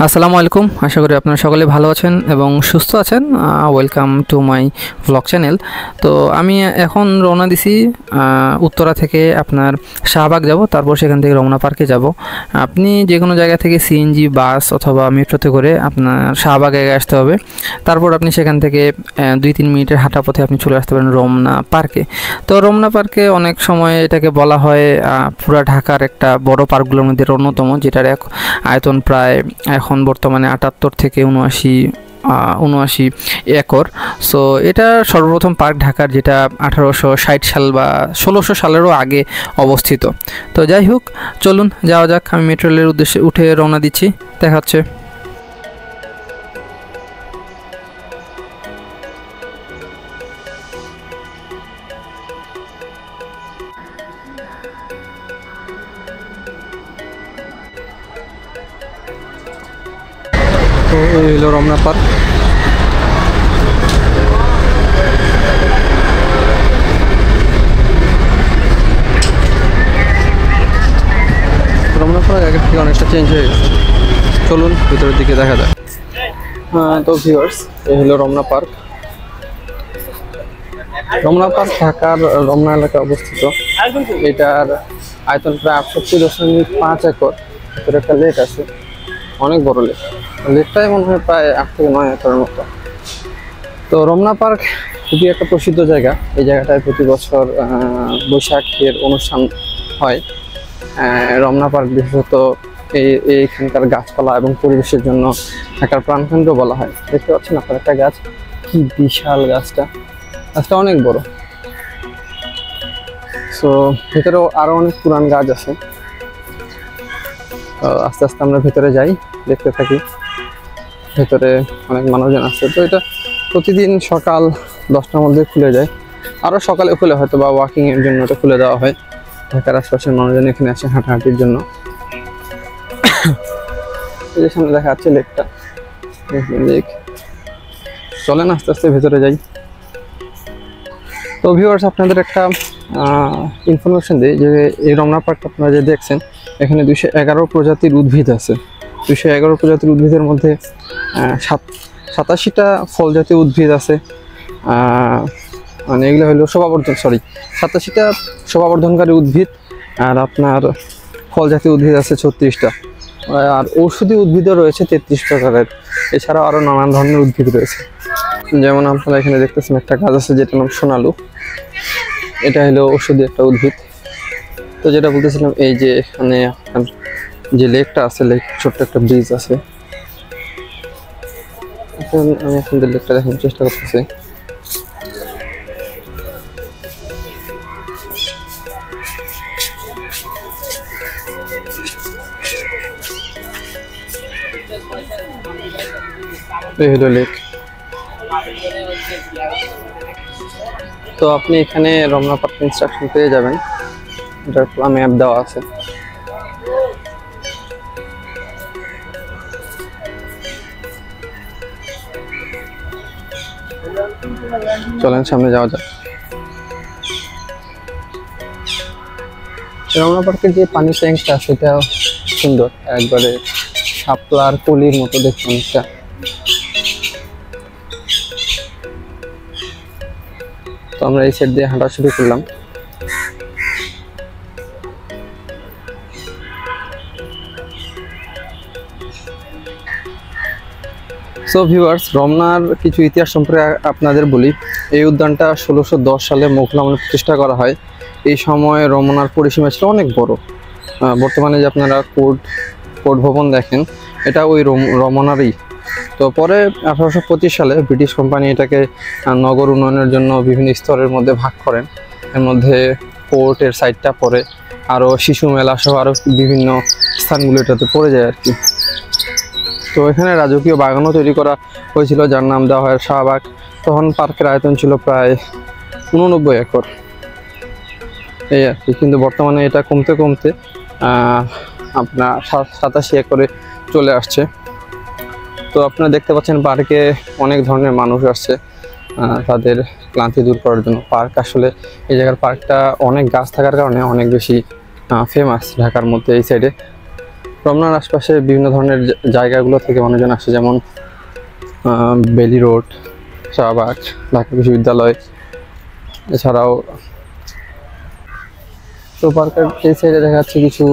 আসসালামু আলাইকুম। আশা করি আপনারা সকলে ভালো আছেন এবং সুস্থ আছেন। Welcome to my vlog channel. তো আমি এখন রওনা দিছি উত্তরা থেকে আপনার শাহবাগ যাব, তারপর সেখান থেকে রমনা পার্কে যাব। আপনি যে কোনো জায়গা থেকে সিএনজি, বাস অথবা মেট্রোতে করে আপনার শাহবাগে আসতে হবে। তারপর আপনি সেখান থেকে 2-3 মিনিটের হাঁটা পথে আপনি চলে আসতে পারেন রমনা পার্কে। তো রমনা পার্কে অনেক সময় এটাকে বলা হয় পুরা ঢাকার একটা বড় পার্কগুলোর মধ্যে অন্যতম, যেটার আয়তন প্রায় এখন বর্তমানে 78 থেকে 79 একর। সো এটা সর্বপ্রথম পার্ক ঢাকার, যেটা 1860 সাল বা 1600 সালেরও আগে অবস্থিত। তো যাই হোক, চলুন যাওয়া যাক। আমি মেট্রো রেলের উদ্দেশ্যে উঠে রওনা দিচ্ছি, দেখা হচ্ছে। তো এই হলো রমনা পার্ক। রমনা পার্ক আগের থেকে অনেকটা চেঞ্জ হয়ে গেছে, চলুন ভিতরের দিকে দেখা যায়। তো ভিউয়ার্স, এই হলো রমনা পার্ক। রমনা পার্ক ঢাকার রমনা এলাকায় অবস্থিত। এটার আয়তন প্রায় 68.5 একর। ভিতরে একটা লেক আছে, অনেক বড় লেক। লেকটাই মনে হয় প্রায় 8 থেকে 9 একরের মতো। তো রমনা পার্ক খুবই একটা প্রসিদ্ধ জায়গা। এই জায়গাটায় প্রতি বছর বৈশাখের অনুষ্ঠান হয়। রমনা পার্ক বিশেষত এইখানকার গাছপালা এবং পরিবেশের জন্য ঢাকার প্রাণকেন্দ্র বলা হয়। দেখতে পাচ্ছেন আপনার একটা গাছ, কি বিশাল গাছটা অনেক বড়। সো ভিতরেও আরো অনেক পুরান গাছ আছে। আস্তে আস্তে আমরা ভেতরে যাই, দেখতে থাকি। ভেতরে অনেক মানুষজন আছে। তো এটা প্রতিদিন সকাল 10টার মধ্যে খুলে যায়, আরও সকালে খুলে হয়তো বা ওয়াকিংয়ের জন্য এটা খুলে দেওয়া হয়। ঢাকার আশপাশের মানুষজন এখানে আসে হাঁটাহাঁটির জন্য। এই যে সামনে দেখা যাচ্ছে লেকটা, লেক। চলেন আস্তে আস্তে ভেতরে যাই। তো ভিউয়ার্স, আপনাদের একটা ইনফরমেশন দিই যে এই রমনা পার্ক আপনারা যে দেখছেন, এখানে 211 প্রজাতির উদ্ভিদ আছে। 211 প্রজাতির উদ্ভিদের মধ্যে 87টা ফল জাতীয় উদ্ভিদ আছে। মানে এগুলো হলো 87টা শোভাবর্ধনকারী উদ্ভিদ, আর আপনার ফল জাতীয় উদ্ভিদ আছে 36টা, আর ঔষধি উদ্ভিদও রয়েছে 33 প্রকারের। এছাড়াও আরও নানান ধরনের উদ্ভিদ রয়েছে। যেমন আপনারা এখানে দেখতেছেন একটা গাছ আছে যেটার নাম সোনালু। এটা হলো ঔষধি একটা উদ্ভিদ। তো যেটা বলতেছিলাম, এই যে এখানে আপনার যে লেকটা আছে, লেক ছোট্ট একটা ব্রিজ আছে। আমি আপনাদের লেকটা দেখানোর চেষ্টা করতেছি। এই হলো লেক। তো আপনি এখানে রমনা পার্ক ইনস্ট্রাকশন পেয়ে যাবেন, এটার ম্যাপ দেওয়া আছে। চলেন সামনে যাওয়া যাক। রমনা পার্কের যে পানি ট্যাঙ্কটা, সেটা সুন্দর, একবারে শাপলার কলির মতো দেখতে অনেকটা। তো আমরা এই সাইড দিয়ে হাঁটা শুরু করলাম। সো ভিউয়ার্স, রমনার কিছু ইতিহাস সম্পর্কে আপনাদের বলি। এই উদ্যানটা 1610 সালে মোগল আমলে প্রতিষ্ঠা করা হয়। এই সময় রমনার পরিসীমা ছিল অনেক বড়। বর্তমানে যে আপনারা কোর্ট ভবন দেখেন, এটা ওই রমনারই। তো পরে 1825 সালে ব্রিটিশ কোম্পানি এটাকে নগর উন্নয়নের জন্য বিভিন্ন স্তরের মধ্যে ভাগ করেন। এর মধ্যে কোর্টের সাইডটা পড়ে, আরও শিশু মেলা সহ আরও বিভিন্ন স্থানগুলো এটাতে পড়ে যায় আর কি। তো এখানে রাজকীয় বাগানও তৈরি করা হয়েছিল, যার নাম দেওয়া হয় শাহবাগ। তখন পার্কের আয়তন ছিল প্রায় 89 একর, এই আর কি। কিন্তু বর্তমানে এটা কমতে কমতে আপনার 87 একরে চলে আসছে। তো আপনারা দেখতে পাচ্ছেন পার্কে অনেক ধরনের মানুষ আসছে তাদের ক্লান্তি দূর করার জন্য। পার্ক আসলে এই জায়গার পার্কটা অনেক গাছ থাকার কারণে অনেক বেশি ফেমাস ঢাকার মধ্যে এই সাইডে। রমনার আশপাশে বিভিন্ন ধরনের জায়গাগুলো থেকে মানুষজন আসে, যেমন বেলি রোড, শাহবাগ, ঢাকা বিশ্ববিদ্যালয়, এছাড়াও তো পার্কের এই সাইডে দেখা যাচ্ছে কিছু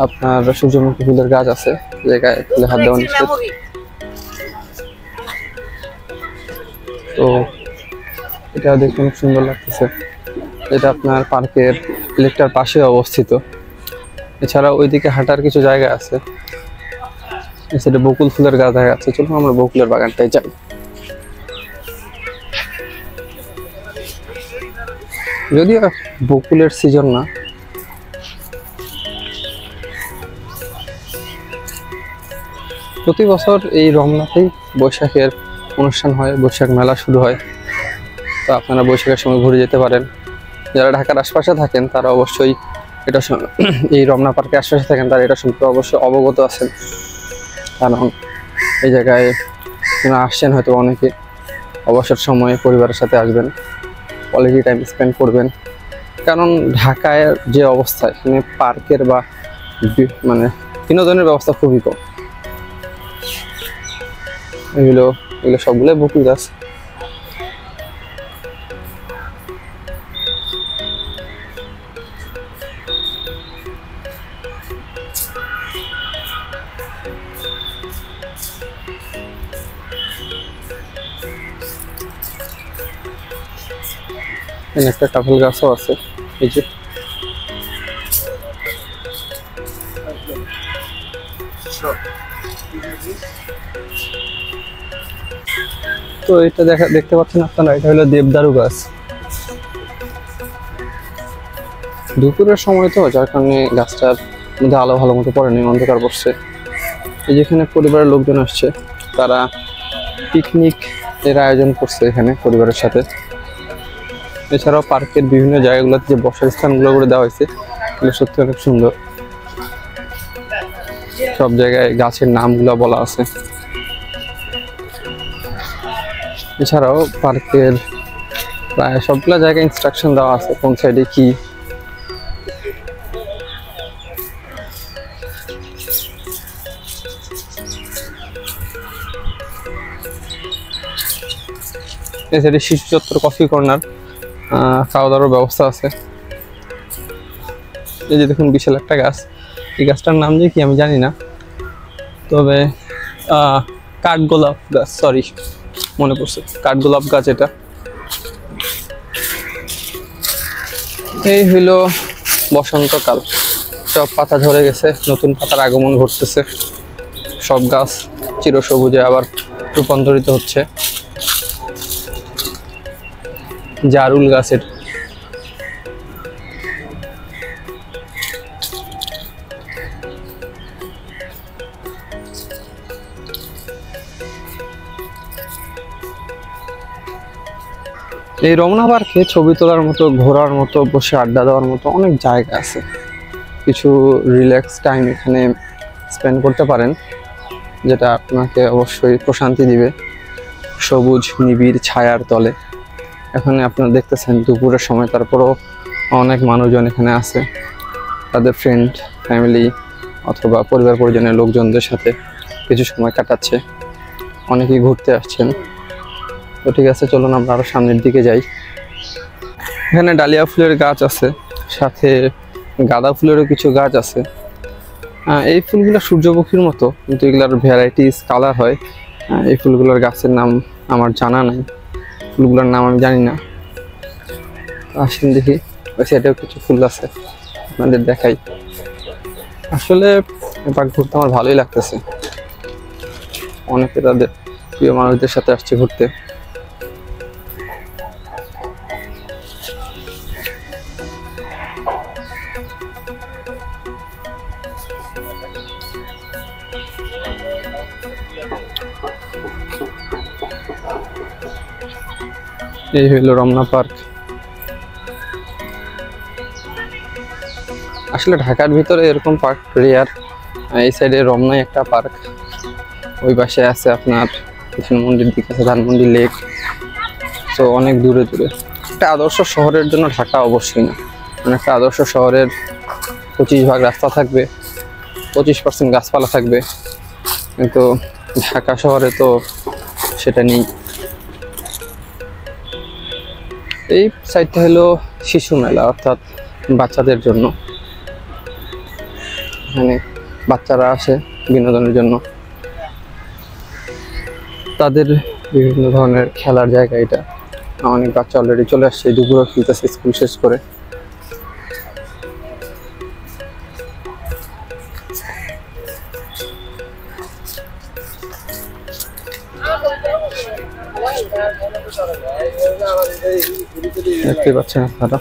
আপনার সূর্যমুখী ফুলের গাছ আছে, জায়গায় ফুলে হাত দেওয়া নিষেধ। তো এটা দেখতে খুব সুন্দর লাগতেছে। এটা আপনার পার্কের লেকটার পাশে অবস্থিত। এছাড়াও ওইদিকে হাঁটার কিছু জায়গা আছে, সেটা বকুল ফুলের গাছ দেখা যাচ্ছে। চলুন আমরা বকুলের বাগানটায় যাই। যদিও বকুলের সিজন না, প্রতি বছর এই রমনাতেই বৈশাখের অনুষ্ঠান হয়, বৈশাখ মেলা শুরু হয়। তো আপনারা বৈশাখের সময় ঘুরে যেতে পারেন। যারা ঢাকার আশপাশে থাকেন তারা অবশ্যই এটা এই রমনা পার্কের আশপাশে থাকেন তারা এটা সম্পর্কে অবশ্যই অবগত আছেন, কারণ এই জায়গায় আসছেন হয়তো অনেকে। অবসর সময়ে পরিবারের সাথে আসবেন, কোয়ালিটি টাইম স্পেন্ড করবেন, কারণ ঢাকায় যে অবস্থা এখানে পার্কের বা মানে বিনোদনের ব্যবস্থা খুবই কম। এগুলো সবগুলোই বকুল গাছ। একটা কাঁঠাল গাছও আছে, এই যে। তো এটা দেখতে পাচ্ছেন আপনারা, এটা হলো দেবদারু গাছ। দুপুরের সময় তো, যার কারণে গাছটার মধ্যে আলো ভালো মতো পড়েনি, অন্ধকার পড়ছে। এই যেখানে পরিবারের লোকজন আসছে, তারা পিকনিক এর আয়োজন করছে এখানে পরিবারের সাথে। এছাড়াও পার্কের বিভিন্ন জায়গাগুলোতে যে বসার স্থানগুলো করে দেওয়া হয়েছে, এগুলো সত্যি অনেক সুন্দর। সব জায়গায় গাছের নামগুলো বলা আছে। এছাড়াও পার্কের প্রায় সবগুলো জায়গায় ইনস্ট্রাকশন দেওয়া আছে কোন সাইডে কি। এই সাইডে শিশু চত্বর, কফি কর্নার, খাওয়া দাওয়ার ব্যবস্থা আছে। এই যে দেখুন বিশাল একটা গাছ, এই গাছটার নাম যে কি আমি জানি না, তবে কাঠগোলাপ গাছ, সরি মনে পড়ছে, কাঠগোলাপ গাছ এটা। এই হইল বসন্তকাল, সব পাতা ঝরে গেছে, নতুন পাতার আগমন ঘটতেছে। সব গাছ চিরসবুজে আবার রূপান্তরিত হচ্ছে। জারুল গাছের এই রমনা পার্কে ছবি তোলার মতো, ঘোরার মতো, বসে আড্ডা দেওয়ার মতো অনেক জায়গা আছে। কিছু রিল্যাক্স টাইম এখানে স্পেন্ড করতে পারেন, যেটা আপনাকে অবশ্যই প্রশান্তি দিবে। সবুজ নিবিড় ছায়ার তলে এখানে আপনারা দেখতেছেন দুপুরের সময়, তারপরও অনেক মানুষজন এখানে আছে তাদের ফ্রেন্ড, ফ্যামিলি অথবা পরিবার পরিজনের লোকজনদের সাথে কিছু সময় কাটাচ্ছে। অনেকেই ঘুরতে আসছেন। তো ঠিক আছে, চলুন আমরা আরো সামনের দিকে যাই। এখানে ডালিয়া ফুলের গাছ আছে, সাথে গাঁদা ফুলেরও কিছু গাছ আছে। এই ফুলগুলো সূর্যমুখীর মতো, কিন্তু এগুলোর ভ্যারাইটিস কালার হয়। এই ফুলগুলোর গাছের নাম আমার জানা নাই, ফুলগুলোর নাম আমি জানি না। আসেন দেখি, ওই সাইডেও কিছু ফুল আছে, আপনাদের দেখাই। আসলে পার্ক ঘুরতে আমার ভালোই লাগতেছে। অনেকে তাদের প্রিয় মানুষদের সাথে আসছে ঘুরতে। এই হলো রমনা পার্ক। আসলে ঢাকার ভিতরে এরকম পার্ক রেয়ার। এই সাইডে রমনায় একটা পার্ক, ওই পাশে আছে আপনার ধানমন্ডির দিকে আছে ধানমন্ডি লেক। তো অনেক দূরে দূরে। একটা আদর্শ শহরের জন্য ঢাকা অবশ্যই না, মানে একটা আদর্শ শহরের 25 ভাগ রাস্তা থাকবে, 25% গাছপালা থাকবে, কিন্তু ঢাকা শহরে তো সেটা নেই। এই সাইডটা হলো শিশু মেলা, অর্থাৎ বাচ্চাদের জন্য। এখানে বাচ্চারা আসে বিনোদনের জন্য, তাদের বিভিন্ন ধরনের খেলার জায়গা এটা। অনেক বাচ্চা অলরেডি চলে আসছে, দুপুরে খেলতেছে স্কুল শেষ করে। দেখতে পাচ্ছেন আপনারা,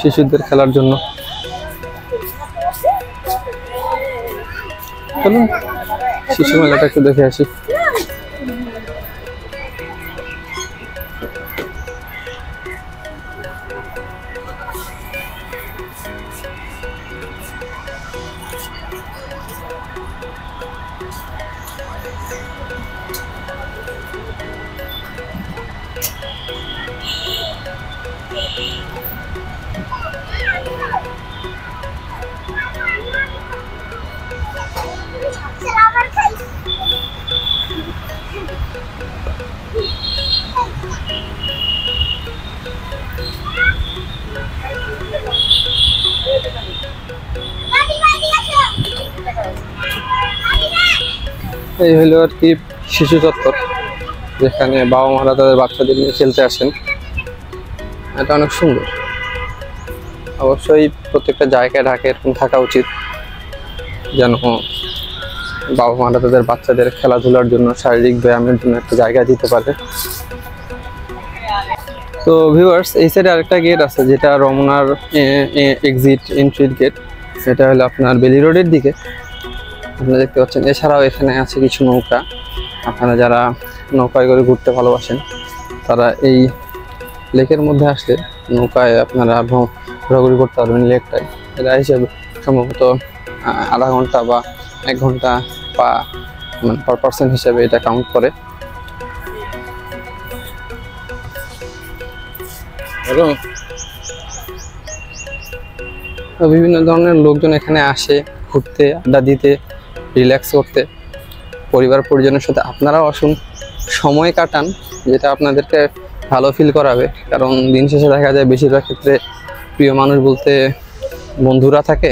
শিশুদের খেলার জন্য। চলুন শিশু মেলাটা একটু দেখে আসি। এই হলো আর কি শিশু চত্বর, যেখানে বাবা মারা তাদের বাচ্চাদের নিয়ে খেলতে আসেন। এটা অনেক সুন্দর। অবশ্যই প্রত্যেকটা জায়গায় ঢাকা এরকম থাকা উচিত, যেন বাবা মারা তাদের বাচ্চাদের খেলাধুলার জন্য, শারীরিক ব্যায়ামের জন্য একটা জায়গা দিতে পারে। তো ভিউয়ার্স, এই সাইডে আরেকটা গেট আছে, যেটা রমনার এক্সিট এন্ট্রির গেট। সেটা হলো আপনার বেলি রোডের দিকে, আপনারা দেখতে পাচ্ছেন। এছাড়াও এখানে আছে কিছু নৌকা। আপনারা যারা নৌকায় করে ঘুরতে ভালোবাসেন, তারা এই লেকের মধ্যে আসলে নৌকায় আপনারা ঘোরাঘুরি করতে পারবেন লেকটায়। এটা হিসেবে সম্ভবত আধা ঘন্টা বা 1 ঘন্টা বা পার পার্সন হিসেবে এটা কাউন্ট করে। বিভিন্ন ধরনের লোকজন এখানে আসে ঘুরতে, আড্ডা দিতে, রিল্যাক্স করতে। পরিবার পরিজনের সাথে আপনারাও আসুন, সময় কাটান, যেটা আপনাদেরকে ভালো ফিল করাবে। কারণ দিন শেষে দেখা যায় বেশিরভাগ ক্ষেত্রে প্রিয় মানুষ বলতে বন্ধুরা থাকে,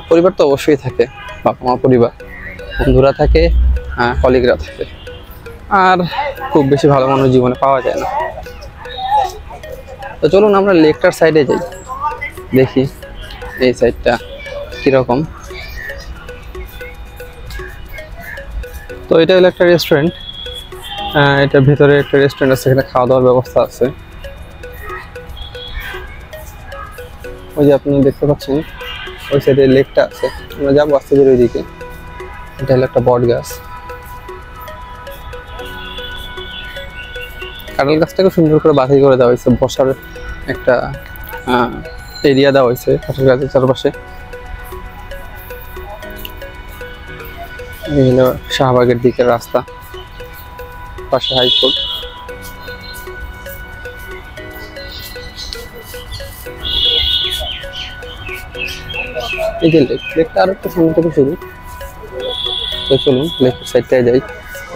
পরিবার তো অবশ্যই থাকে, বাবা মা পরিবার, বন্ধুরা থাকে, কলিগরা থাকে, আর খুব বেশি ভালো মানুষ জীবনে পাওয়া যায় না। তো চলুন আমরা লেকটার সাইডে যাই, দেখি এই সাইডটা কীরকম। তো এটা হলো একটা রেস্টুরেন্ট, এটার ভেতরে একটা রেস্টুরেন্ট আছে, এখানে খাওয়া দাওয়ার ব্যবস্থা আছে। ওই যে আপনি দেখতে পাচ্ছেন ওই সাইডে লেকটা আছে, আমরা যাবো আস্তে ধীরে ওইদিকে। এটা হলো একটা বট গাছ, কাঁঠাল গাছটাকে সুন্দর করে বাছাই করে দেওয়া হয়েছে, বসার একটা এরিয়া দেওয়া হয়েছে কাঁঠাল গাছের চারপাশে। এই হলো শাহবাগের দিকের রাস্তা, পাশে হাইকোর্ট। এই যে লেকটা আর একটা সামনে থেকে শুরু। তো চলুন লেকের সাইডটায় যাই।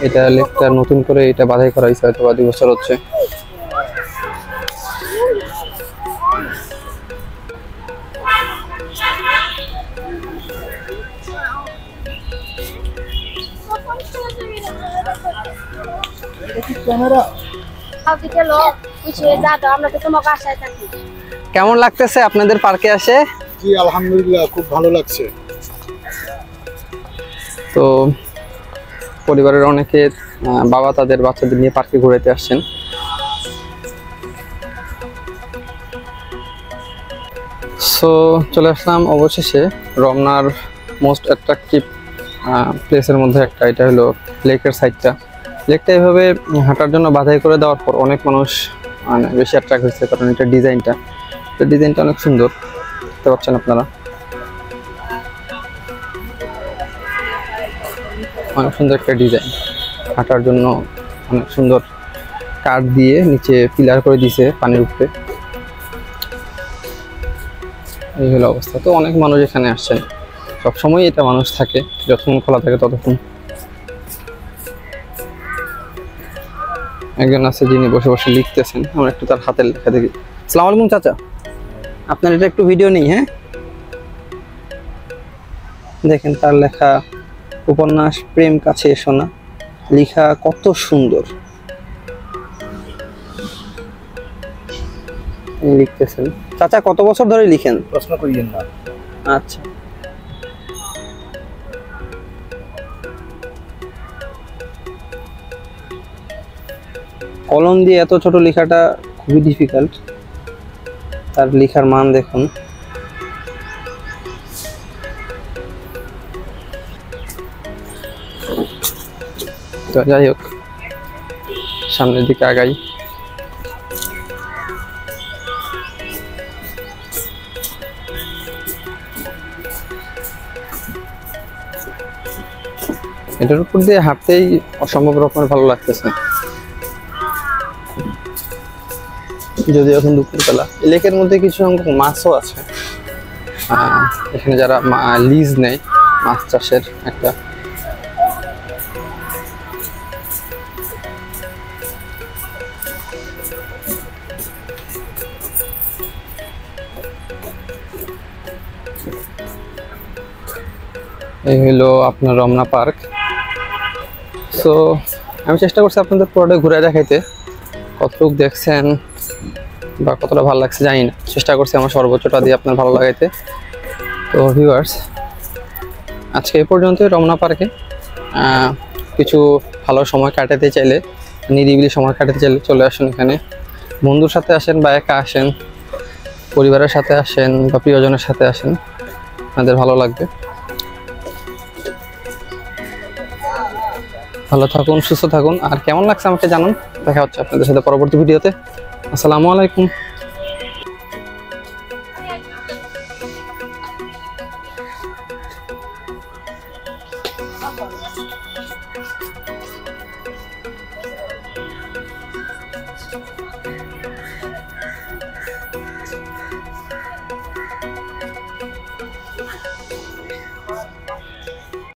এটা লেকটা নতুন করে এটা বাছাই করা হয়েছে, হয়তো 2 বছর হচ্ছে। কেমন লাগতেছে আপনাদের পার্কে আসে? জি আলহামদুলিল্লাহ, খুব ভালো লাগছে। তো পরিবারের অনেকে বাবা তাদের বাচ্চাদের নিয়ে পার্কে ঘুরাইতে আসছেন। সো চলে আসলাম অবশেষে রমনার মোস্ট অ্যাট্রাকটিভ প্লেসের মধ্যে একটা। এটা হলো লেকের সাইডটা। লেকটা এভাবে হাঁটার জন্য বাছাই করে দেওয়ার পর অনেক মানুষ মানে বেশি অ্যাট্রাক্ট হয়েছে, কারণ এটা ডিজাইনটা অনেক সুন্দর, দেখতে পাচ্ছেন আপনারা। অনেক সুন্দর একটা ডিজাইন, হাঁটার জন্য অনেক সুন্দর কাঠ দিয়ে নিচে পিলার করে দিছে পানির উপরে। এই হলো অবস্থা। তো অনেক মানুষ এখানে আসছেন, সবসময় এটা মানুষ থাকে, যতক্ষণ খোলা থাকে ততক্ষণ। একজন আছে যিনি বসে বসে লিখতেছেন, আমরা একটু তার হাতের লেখা দেখি। আসসালামু আলাইকুম চাচা, আপনার এটা একটু ভিডিও নেই। হ্যাঁ, দেখেন তার লেখা উপন্যাস প্রেম কাছে এসো না, লেখা কত সুন্দর। লিখতেছেন। চাচা কত বছর ধরে লিখেন? প্রশ্ন করিয়েন না। আচ্ছা, কলম দিয়ে এত ছোট লেখাটা খুবই ডিফিকাল্ট। তার লেখার মান দেখুন। তো যাই হোক, সামনের দিকে আগাই। এটার উপর দিয়ে হাঁটতেই অসম্ভব রকমের ভালো লাগতেছে। যদি এখন দুপুরবেলা, এই লেকের মধ্যে কিছু সংখ্যক মাছও আছে। এখানে যারা লিজ নেয় মাছ চাষের একটা, এই হলো আপনার রমনা পার্ক। সো আমি চেষ্টা করছি আপনাদের পুরোটা ঘুরে দেখাইতে, কতটুকু দেখছেন বা কতটা ভালো লাগছে জানি না, চেষ্টা করছি আমার সর্বোচ্চটা দিয়ে আপনার ভালো লাগাইতে। তো ভিউয়ার্স, আজকে এই পর্যন্তই রমনা পার্কে। কিছু ভালো সময় কাটাতে চাইলে, নিরিবিলি সময় কাটাতে চাইলে চলে আসুন এখানে। বন্ধুর সাথে আসেন বা একা আসেন, পরিবারের সাথে আসেন বা প্রিয়জনের সাথে আসেন, আপনাদের ভালো লাগবে। ভালো থাকুন, সুস্থ থাকুন, আর কেমন লাগছে আমাকে জানান। দেখা হচ্ছে আপনাদের সাথে পরবর্তী ভিডিওতে। আসসালামু আলাইকুম।